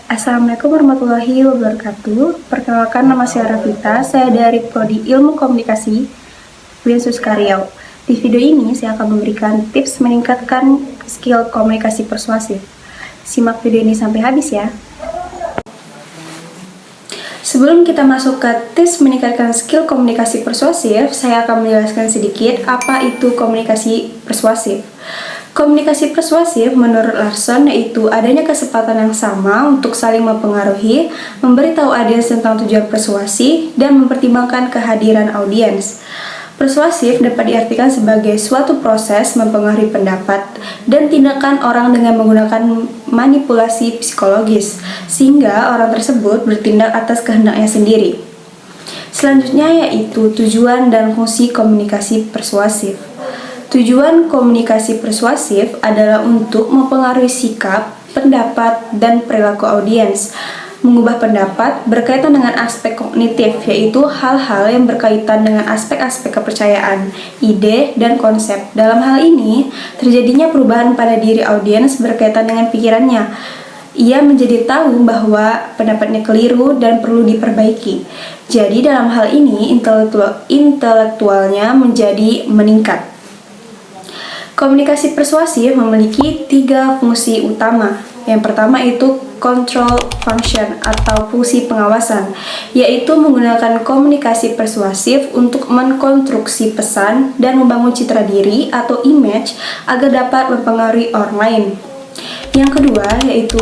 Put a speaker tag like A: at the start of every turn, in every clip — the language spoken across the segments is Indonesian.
A: Assalamualaikum warahmatullahi wabarakatuh. Perkenalkan, nama saya Rafita. Saya dari Prodi Ilmu Komunikasi Suska Riau. Di video ini saya akan memberikan tips meningkatkan skill komunikasi persuasif. Simak video ini sampai habis ya. Sebelum kita masuk ke tips meningkatkan skill komunikasi persuasif, saya akan menjelaskan sedikit apa itu komunikasi persuasif. Komunikasi persuasif menurut Larson yaitu adanya kesempatan yang sama untuk saling mempengaruhi, memberitahu audiens tentang tujuan persuasi, dan mempertimbangkan kehadiran audiens. Persuasif dapat diartikan sebagai suatu proses mempengaruhi pendapat dan tindakan orang dengan menggunakan manipulasi psikologis, sehingga orang tersebut bertindak atas kehendaknya sendiri. Selanjutnya yaitu tujuan dan fungsi komunikasi persuasif. Tujuan komunikasi persuasif adalah untuk mempengaruhi sikap, pendapat, dan perilaku audiens. Mengubah pendapat berkaitan dengan aspek kognitif, yaitu hal-hal yang berkaitan dengan aspek-aspek kepercayaan, ide, dan konsep. Dalam hal ini, terjadinya perubahan pada diri audiens berkaitan dengan pikirannya. Ia menjadi tahu bahwa pendapatnya keliru dan perlu diperbaiki. Jadi dalam hal ini, intelektualnya menjadi meningkat. Komunikasi persuasif memiliki 3 fungsi utama. Yang pertama itu control function atau fungsi pengawasan, yaitu menggunakan komunikasi persuasif untuk mengkonstruksi pesan dan membangun citra diri atau image agar dapat mempengaruhi orang lain. Yang kedua yaitu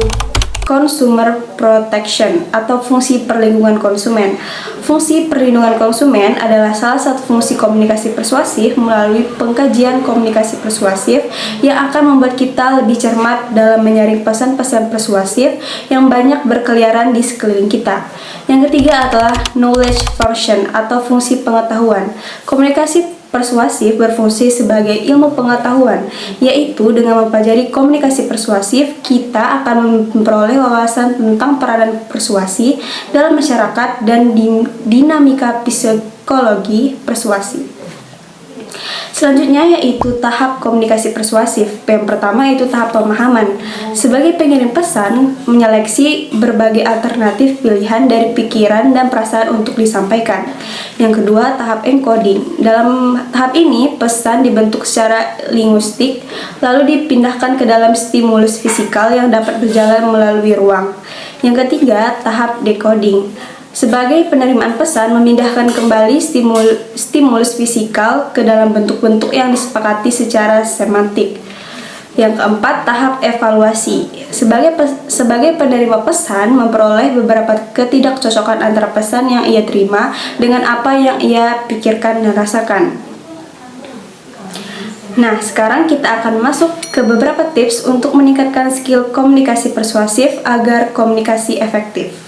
A: consumer protection atau fungsi perlindungan konsumen. Fungsi perlindungan konsumen adalah salah satu fungsi komunikasi persuasif melalui pengkajian komunikasi persuasif yang akan membuat kita lebih cermat dalam menyaring pesan-pesan persuasif yang banyak berkeliaran di sekeliling kita. Yang ketiga adalah knowledge function atau fungsi pengetahuan. Komunikasi persuasif berfungsi sebagai ilmu pengetahuan, yaitu dengan mempelajari komunikasi persuasif, kita akan memperoleh wawasan tentang peranan persuasi dalam masyarakat dan dinamika psikologi persuasi. Selanjutnya yaitu tahap komunikasi persuasif. Yang pertama yaitu tahap pemahaman. Sebagai pengirim pesan, menyeleksi berbagai alternatif pilihan dari pikiran dan perasaan untuk disampaikan. Yang kedua, tahap encoding. Dalam tahap ini, pesan dibentuk secara linguistik, lalu dipindahkan ke dalam stimulus fisikal yang dapat berjalan melalui ruang. Yang ketiga, tahap decoding. Sebagai penerimaan pesan, memindahkan kembali stimulus fisikal ke dalam bentuk-bentuk yang disepakati secara semantik. Yang keempat, tahap evaluasi. Sebagai penerima pesan, memperoleh beberapa ketidakcocokan antara pesan yang ia terima dengan apa yang ia pikirkan dan rasakan. Nah, sekarang kita akan masuk ke beberapa tips untuk meningkatkan skill komunikasi persuasif agar komunikasi efektif.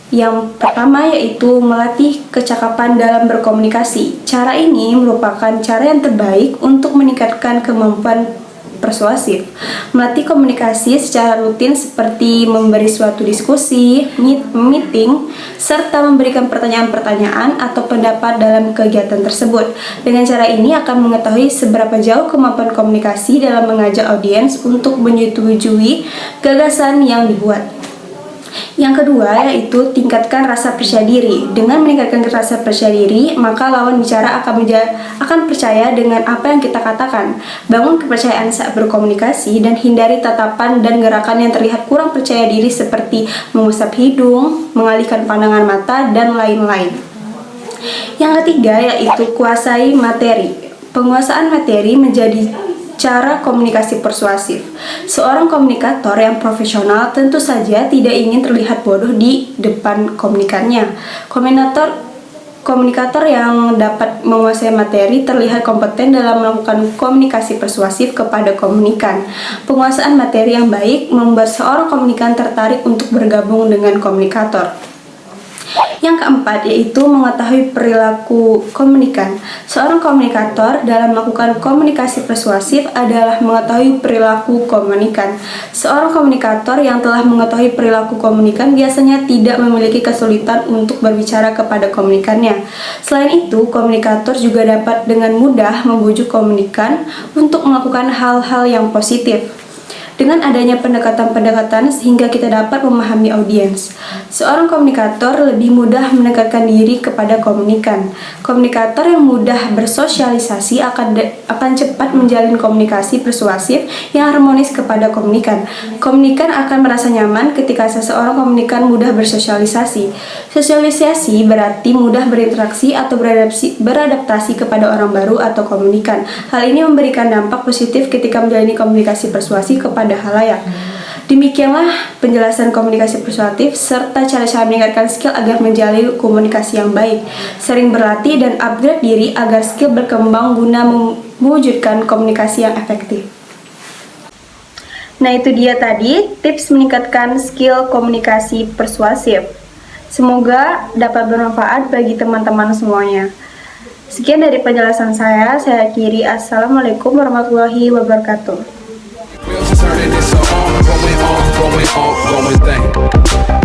A: Yang pertama yaitu melatih kecakapan dalam berkomunikasi. Cara ini merupakan cara yang terbaik untuk meningkatkan kemampuan persuasif. Melatih komunikasi secara rutin seperti memberi suatu diskusi, meeting, serta memberikan pertanyaan-pertanyaan atau pendapat dalam kegiatan tersebut. Dengan cara ini akan mengetahui seberapa jauh kemampuan komunikasi dalam mengajak audiens untuk menyetujui gagasan yang dibuat. Yang kedua yaitu tingkatkan rasa percaya diri. Dengan meningkatkan rasa percaya diri, maka lawan bicara akan percaya dengan apa yang kita katakan. Bangun kepercayaan saat berkomunikasi dan hindari tatapan dan gerakan yang terlihat kurang percaya diri seperti mengusap hidung, mengalihkan pandangan mata, dan lain-lain. Yang ketiga yaitu kuasai materi. Penguasaan materi menjadi cara komunikasi persuasif. Seorang komunikator yang profesional tentu saja tidak ingin terlihat bodoh di depan komunikannya. Komunikator yang dapat menguasai materi terlihat kompeten dalam melakukan komunikasi persuasif kepada komunikan. Penguasaan materi yang baik membuat seorang komunikan tertarik untuk bergabung dengan komunikator. Yang keempat yaitu mengetahui perilaku komunikan. Seorang komunikator dalam melakukan komunikasi persuasif adalah mengetahui perilaku komunikan. Seorang komunikator yang telah mengetahui perilaku komunikan biasanya tidak memiliki kesulitan untuk berbicara kepada komunikannya. Selain itu, komunikator juga dapat dengan mudah membujuk komunikan untuk melakukan hal-hal yang positif. dengan adanya pendekatan-pendekatan sehingga kita dapat memahami audiens. Seorang komunikator lebih mudah mendekatkan diri kepada komunikan. Komunikator yang mudah bersosialisasi akan cepat menjalin komunikasi persuasif yang harmonis kepada komunikan. Komunikan akan merasa nyaman ketika seseorang komunikan mudah bersosialisasi. Sosialisasi berarti mudah berinteraksi atau beradaptasi kepada orang baru atau komunikan. Hal ini memberikan dampak positif ketika menjalani komunikasi persuasif kepada halayak. Demikianlah penjelasan komunikasi persuasif serta cara-cara meningkatkan skill agar menjalin komunikasi yang baik. Sering berlatih dan upgrade diri agar skill berkembang guna mewujudkan komunikasi yang efektif. Nah, itu dia tadi tips meningkatkan skill komunikasi persuasif. Semoga dapat bermanfaat bagi teman-teman semuanya. Sekian dari penjelasan saya akhiri. Assalamualaikum warahmatullahi wabarakatuh.
B: Wheels turning, it's a on, going thing.